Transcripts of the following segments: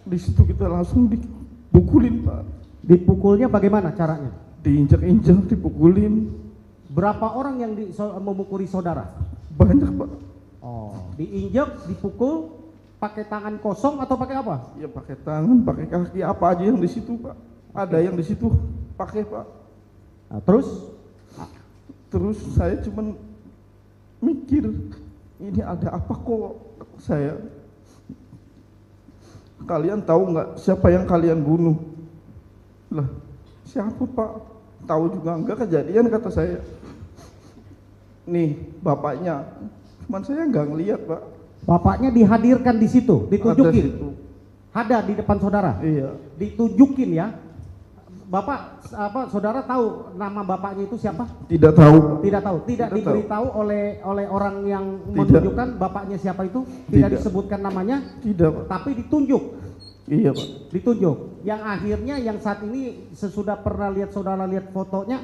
Di situ kita langsung dipukulin, Pak. Dipukulnya bagaimana caranya? Diinjak-injak, dipukulin. Berapa orang yang memukuli saudara? Banyak, Pak. Oh, diinjak, dipukul, pakai tangan kosong atau pakai apa? Ya pakai tangan, pakai kaki, apa aja yang di situ, Pak. Ada yang di situ pakai, Pak. Nah, terus? Terus saya cuman mikir, ini ada apa kok saya? Kalian tahu nggak siapa yang kalian bunuh? Lah, siapa, Pak? Tahu juga enggak, kejadian kata saya. Nih, bapaknya. Cuman saya nggak ngelihat, Pak. Bapaknya dihadirkan di situ, ditunjukin. Ada situ. Ada di depan saudara. Iya. Ditunjukin ya. Bapak saudara tahu nama bapaknya itu siapa? Tidak tahu. Tidak tahu. Tidak Tidak diberitahu oleh orang yang Tidak. menunjukkan bapaknya siapa itu? Tidak Tidak. disebutkan namanya, Tidak, Pak. tapi ditunjuk. Iya, Pak. Ditunjuk. Yang akhirnya yang saat ini sesudah pernah saudara lihat fotonya,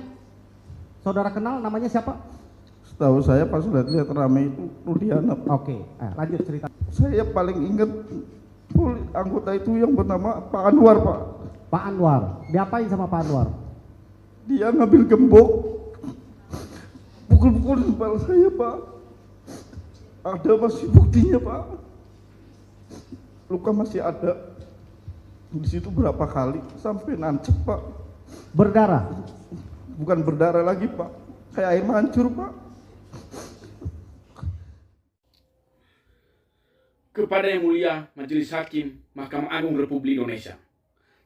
saudara kenal namanya siapa? Setahu saya pas lihat rame itu Rudiana, Pak. Oke, lanjut cerita. Saya paling ingat anggota itu yang bernama Pak Anwar, Pak. Pak Anwar, diapain sama Pak Anwar? Dia ngambil gembok, pukul-pukul kepala saya, Pak. Ada masih buktinya, Pak. Luka masih ada. Di situ berapa kali sampai nancep, Pak. Berdarah? Bukan berdarah lagi, Pak. Kayak air mancur, Pak. Kepada Yang Mulia Majelis Hakim Mahkamah Agung Republik Indonesia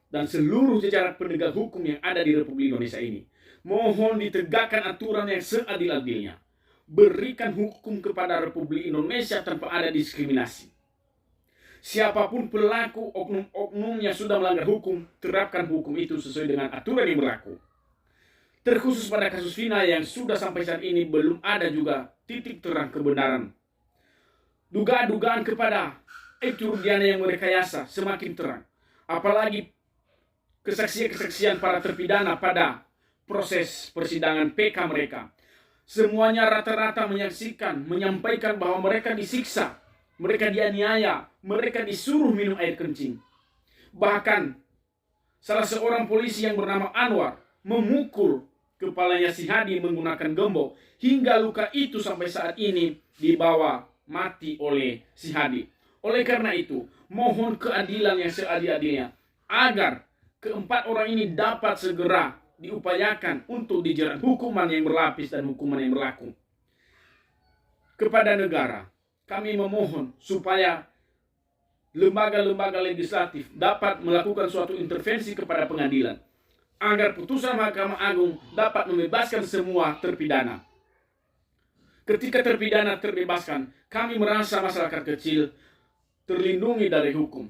dan seluruh jajaran penegak hukum yang ada di Republik Indonesia ini, mohon ditegakkan aturan yang seadil-adilnya. Berikan hukum kepada Republik Indonesia tanpa ada diskriminasi. Siapapun pelaku, oknum-oknum yang sudah melanggar hukum, terapkan hukum itu sesuai dengan aturan yang berlaku. Terkhusus pada kasus Vina yang sudah sampai saat ini belum ada juga titik terang kebenaran. Dugaan-dugaan kepada Aibtu Rudiana yang merekayasa semakin terang. Apalagi kesaksian-kesaksian para terpidana pada proses persidangan PK mereka. Semuanya rata-rata menyaksikan, menyampaikan bahwa mereka disiksa, mereka dianiaya, mereka disuruh minum air kencing. Bahkan salah seorang polisi yang bernama Anwar memukul kepalanya si Hadi menggunakan gembok hingga luka itu sampai saat ini dibawa mati oleh si Hadi. Oleh karena itu, mohon keadilan yang seadil-adilnya agar keempat orang ini dapat segera diupayakan untuk dijerat hukuman yang berlapis dan hukuman yang berlaku. Kepada negara, kami memohon supaya lembaga-lembaga legislatif dapat melakukan suatu intervensi kepada pengadilan agar putusan Mahkamah Agung dapat membebaskan semua terpidana. Ketika terpidana terbebaskan, kami merasa masyarakat kecil terlindungi dari hukum.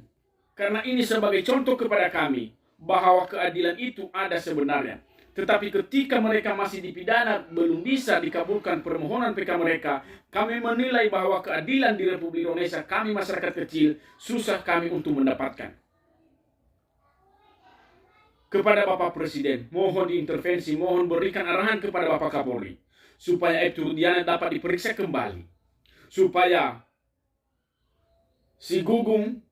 Karena ini sebagai contoh kepada kami bahwa keadilan itu ada sebenarnya. Tetapi ketika mereka masih dipidana, belum bisa dikabulkan permohonan PK mereka, kami menilai bahwa keadilan di Republik Indonesia, kami masyarakat kecil, susah kami untuk mendapatkan. Kepada Bapak Presiden, mohon diintervensi, mohon berikan arahan kepada Bapak Kapolri, supaya Aibtu Rudiana dapat diperiksa kembali. Supaya si Gugum,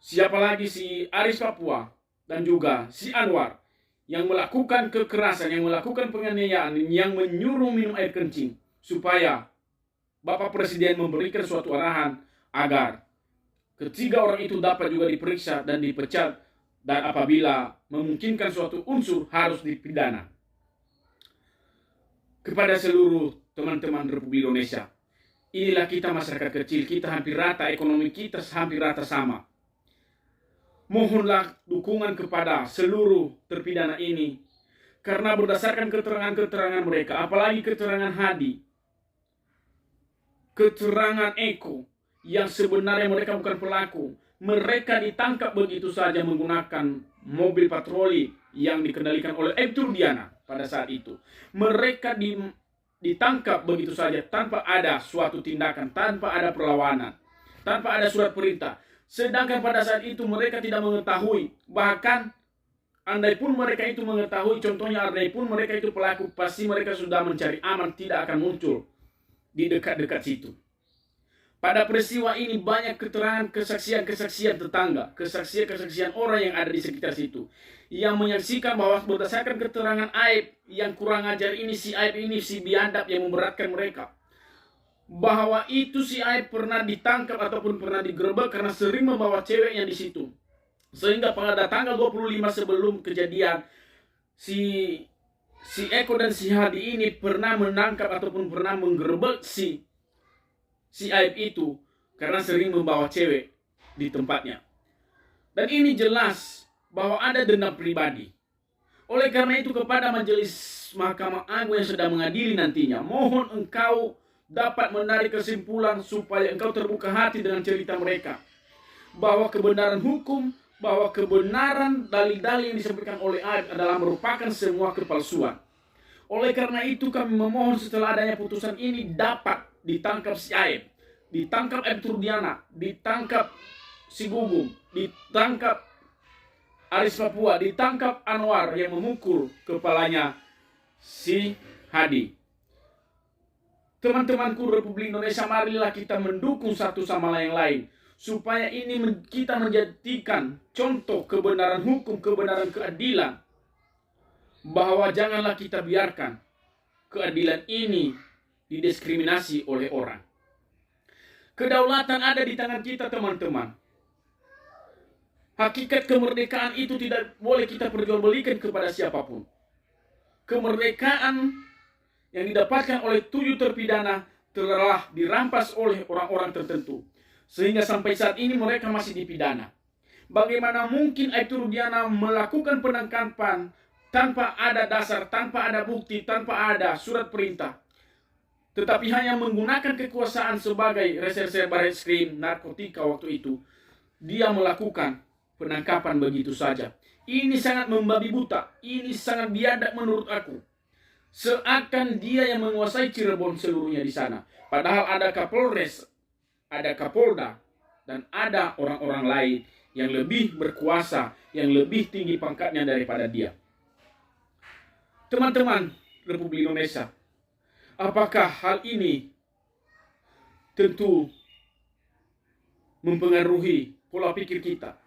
siapa lagi si Aris Papua, dan juga si Anwar, yang melakukan kekerasan, yang melakukan penganiayaan, yang menyuruh minum air kencing, supaya Bapak Presiden memberikan suatu arahan agar ketiga orang itu dapat juga diperiksa dan dipecat, dan apabila memungkinkan suatu unsur harus dipidana. Kepada seluruh teman-teman Republik Indonesia, inilah kita masyarakat kecil, kita hampir rata, ekonomi kita hampir rata sama. Mohonlah dukungan kepada seluruh terpidana ini, karena berdasarkan keterangan-keterangan mereka, apalagi keterangan Hadi, keterangan Eko, yang sebenarnya mereka bukan pelaku, mereka ditangkap begitu saja menggunakan mobil patroli yang dikendalikan oleh Aibtu Rudiana pada saat itu. Mereka ditangkap begitu saja tanpa ada suatu tindakan, tanpa ada perlawanan, tanpa ada surat perintah. Sedangkan pada saat itu mereka tidak mengetahui, bahkan andai pun mereka itu mengetahui, contohnya andai pun mereka itu pelaku, pasti mereka sudah mencari aman, tidak akan muncul di dekat-dekat situ. Pada peristiwa ini banyak keterangan kesaksian tetangga, kesaksian orang yang ada di sekitar situ, yang menyaksikan bahwa berdasarkan keterangan Aib yang kurang ajar ini, si Aib ini si biadab yang memberatkan mereka, bahwa itu si Aib pernah ditangkap ataupun pernah digerebek karena sering membawa ceweknya di situ. Sehingga pada tanggal 25 sebelum kejadian, si Eko dan si Hadi ini pernah menangkap ataupun pernah menggerebek si Aib itu karena sering membawa cewek di tempatnya. Dan ini jelas bahwa ada dendam pribadi. Oleh karena itu kepada majelis Mahkamah Agung yang sedang mengadili nantinya, mohon engkau dapat menarik kesimpulan supaya engkau terbuka hati dengan cerita mereka, bahwa kebenaran hukum, bahwa kebenaran dalil-dalil yang disampaikan oleh Aib adalah merupakan semua kepalsuan. Oleh karena itu kami memohon setelah adanya putusan ini dapat ditangkap si Aib, ditangkap Aib Turdiana, ditangkap si Gugum, ditangkap Aris Papua, ditangkap Anwar yang memukul kepalanya si Hadi. Teman-temanku Republik Indonesia, marilah kita mendukung satu sama lain supaya ini kita menjadikan contoh kebenaran hukum, kebenaran keadilan, bahwa janganlah kita biarkan keadilan ini didiskriminasi oleh orang. Kedaulatan ada di tangan kita, teman-teman. Hakikat kemerdekaan itu tidak boleh kita perjualbelikan kepada siapapun. Kemerdekaan yang didapatkan oleh 7 terpidana telah dirampas oleh orang-orang tertentu, sehingga sampai saat ini mereka masih dipidana. Bagaimana mungkin Aib Turdiana melakukan penangkapan tanpa ada dasar, tanpa ada bukti, tanpa ada surat perintah, tetapi hanya menggunakan kekuasaan sebagai reserse Barreskrim narkotika waktu itu, dia melakukan penangkapan begitu saja. Ini sangat membabi buta, ini sangat biadab menurut aku. Seakan dia yang menguasai Cirebon seluruhnya di sana, padahal ada Kapolres, ada Kapolda, dan ada orang-orang lain yang lebih berkuasa, yang lebih tinggi pangkatnya daripada dia. Teman-teman Republik Indonesia, apakah hal ini tentu mempengaruhi pola pikir kita?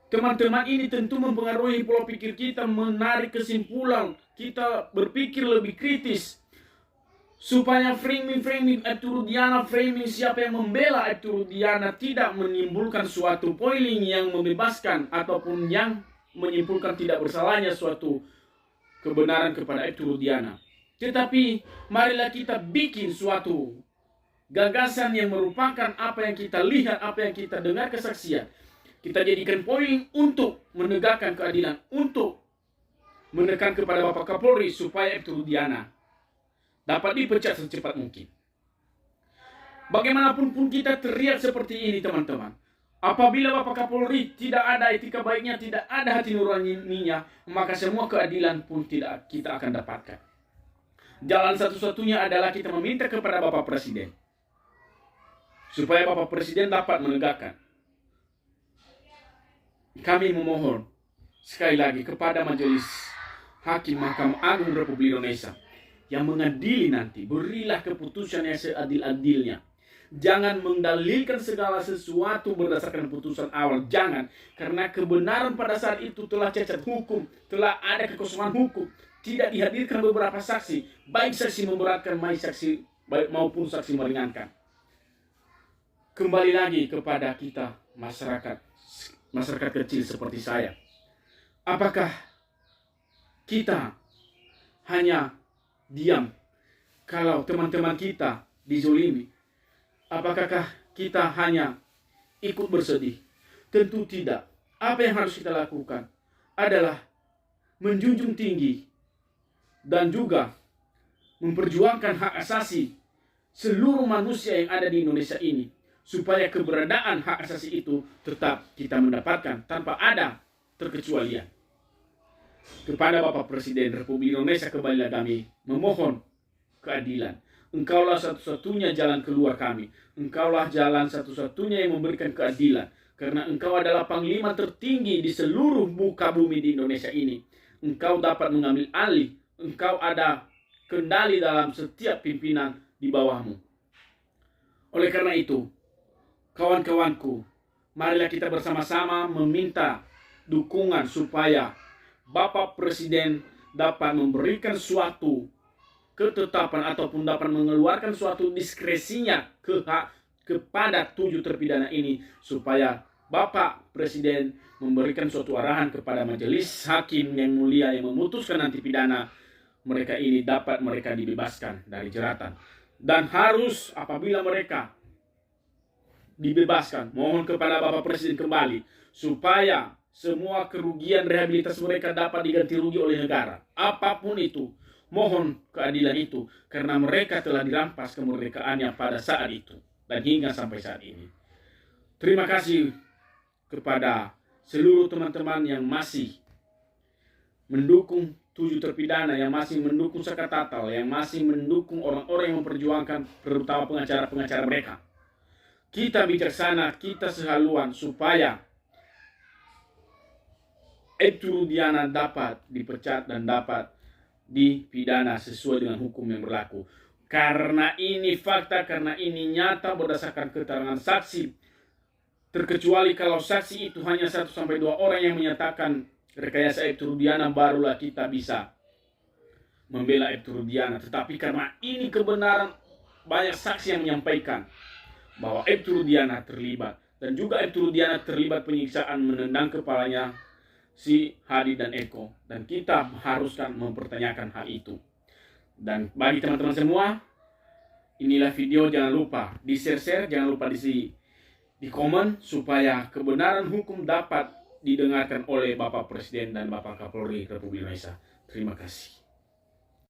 Teman-teman, ini tentu mempengaruhi pola pikir kita, menarik kesimpulan, kita berpikir lebih kritis, supaya framing Aib Turdiana, framing siapa yang membela Aib Turdiana tidak menimbulkan suatu poiling yang membebaskan ataupun yang menyimpulkan tidak bersalahnya suatu kebenaran kepada Aib Turdiana. Tetapi marilah kita bikin suatu gagasan yang merupakan apa yang kita lihat, apa yang kita dengar kesaksian. Kita jadikan poin untuk menegakkan keadilan, untuk menekan kepada Bapak Kapolri supaya Aib Turdiana dapat dipecat secepat mungkin. Bagaimanapun pun kita teriak seperti ini, teman-teman. Apabila Bapak Kapolri tidak ada etika baiknya, tidak ada hati nuraninya, maka semua keadilan pun tidak kita akan dapatkan. Jalan satu-satunya adalah kita meminta kepada Bapak Presiden, supaya Bapak Presiden dapat menegakkan. Kami memohon sekali lagi kepada Majelis Hakim Mahkamah Agung Republik Indonesia yang mengadili nanti, berilah keputusan yang seadil-adilnya. Jangan mendalilkan segala sesuatu berdasarkan putusan awal. Jangan, karena kebenaran pada saat itu telah cacat hukum, telah ada kekosongan hukum, tidak dihadirkan beberapa saksi, baik saksi memberatkan maupun saksi meringankan. Kembali lagi kepada kita masyarakat kecil seperti saya. Apakah kita hanya diam kalau teman-teman kita dizolimi? Apakah kita hanya ikut bersedih? Tentu tidak. Apa yang harus kita lakukan adalah menjunjung tinggi dan juga memperjuangkan hak asasi seluruh manusia yang ada di Indonesia ini, supaya keberadaan hak asasi itu tetap kita mendapatkan tanpa ada terkecualian. Kepada Bapak Presiden Republik Indonesia kembali kami memohon keadilan. Engkaulah satu-satunya jalan keluar kami. Engkaulah jalan satu-satunya yang memberikan keadilan. Karena engkau adalah panglima tertinggi di seluruh muka bumi di Indonesia ini. Engkau dapat mengambil alih. Engkau ada kendali dalam setiap pimpinan di bawahmu. Oleh karena itu, kawan-kawanku, marilah kita bersama-sama meminta dukungan supaya Bapak Presiden dapat memberikan suatu ketetapan ataupun dapat mengeluarkan suatu diskresinya kepada 7 terpidana ini, supaya Bapak Presiden memberikan suatu arahan kepada majelis hakim yang mulia yang memutuskan nanti pidana mereka ini, dapat mereka dibebaskan dari jeratan. Dan harus apabila mereka dibebaskan, mohon kepada Bapak Presiden kembali supaya semua kerugian rehabilitas mereka dapat diganti rugi oleh negara. Apapun itu, mohon keadilan itu, karena mereka telah dirampas kemerdekaannya pada saat itu dan hingga sampai saat ini. Terima kasih kepada seluruh teman-teman yang masih mendukung 7 terpidana, yang masih mendukung Saka Tatal, yang masih mendukung orang-orang yang memperjuangkan, terutama pengacara-pengacara mereka. Kita bijaksana, kita sehaluan supaya Aibtu Rudiana dapat dipecat dan dapat dipidana sesuai dengan hukum yang berlaku. Karena ini fakta, karena ini nyata berdasarkan keterangan saksi. Terkecuali kalau saksi itu hanya 1-2 orang yang menyatakan rekayasa Aibtu Rudiana, barulah kita bisa membela Aibtu Rudiana. Tetapi karena ini kebenaran, banyak saksi yang menyampaikan bahwa Aibtu Rudiana terlibat, dan juga Aibtu Rudiana terlibat penyiksaan menendang kepalanya si Hadi dan Eko, dan kita haruskan mempertanyakan hal itu. Dan bagi teman-teman semua, inilah video, jangan lupa di share, jangan lupa di komen supaya kebenaran hukum dapat didengarkan oleh Bapak Presiden dan Bapak Kapolri Republik Indonesia. Terima kasih.